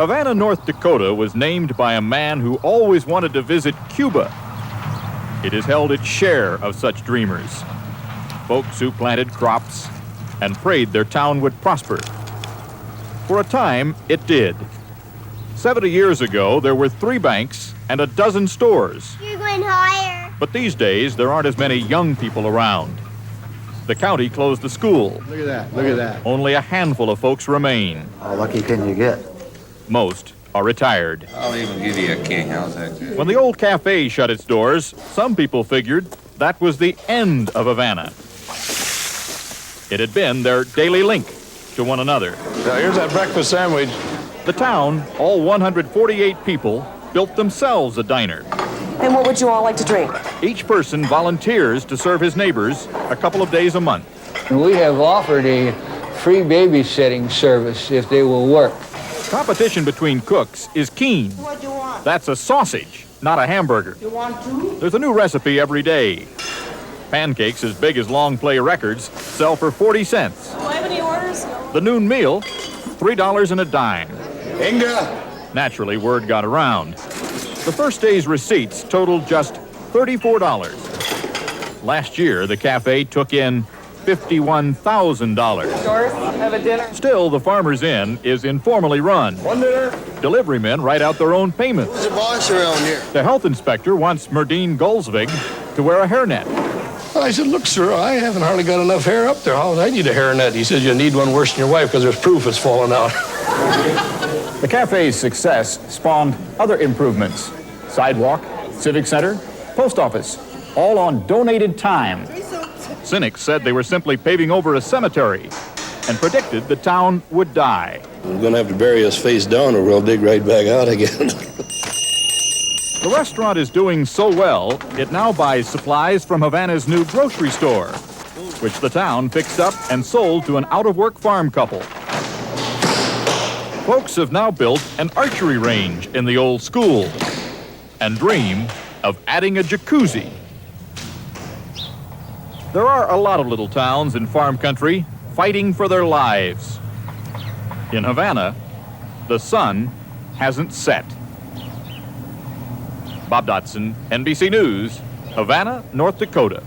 Havana, North Dakota was named by a man who always wanted to visit Cuba. It has held its share of such dreamers, folks who planted crops and prayed their town would prosper. For a time, it did. 70 years ago, there were 3 banks and a dozen stores. You're going higher. But these days, there aren't as many young people around. The county closed the school. Look at that, look at that. Only a handful of folks remain. How lucky can you get? Most are retired. I'll even give you a king. How's that good? When the old cafe shut its doors, some people figured that was the end of Havana. It had been their daily link to one another. Now, here's that breakfast sandwich. The town, all 148 people, built themselves a diner. And what would you all like to drink? Each person volunteers to serve his neighbors a couple of days a month. We have offered a free babysitting service if they will work. Competition between cooks is keen. What do you want? That's a sausage, not a hamburger. You want two? There's a new recipe every day. Pancakes as big as long play records sell for 40 cents. Do I have any orders? The noon meal, $3 and a dime. Inga! Naturally, word got around. The first day's receipts totaled just $34. Last year, the cafe took in $51,000. Doris, have a dinner? Still, the Farmer's Inn is informally run. One dinner. Delivery men write out their own payments. Who's the boss around here? The health inspector wants Merdine Golsvig to wear a hairnet. I said, look, sir, I haven't hardly got enough hair up there. I need a hairnet. He says, you need one worse than your wife because there's proof it's falling out. The cafe's success spawned other improvements. Sidewalk, civic center, post office, all on donated time. Cynics said they were simply paving over a cemetery and predicted the town would die. We're going to have to bury us face down or we'll dig right back out again. The restaurant is doing so well, it now buys supplies from Havana's new grocery store, which the town fixed up and sold to an out-of-work farm couple. Folks have now built an archery range in the old school and dream of adding a jacuzzi. There are a lot of little towns in farm country fighting for their lives. In Havana, the sun hasn't set. Bob Dotson, NBC News, Havana, North Dakota.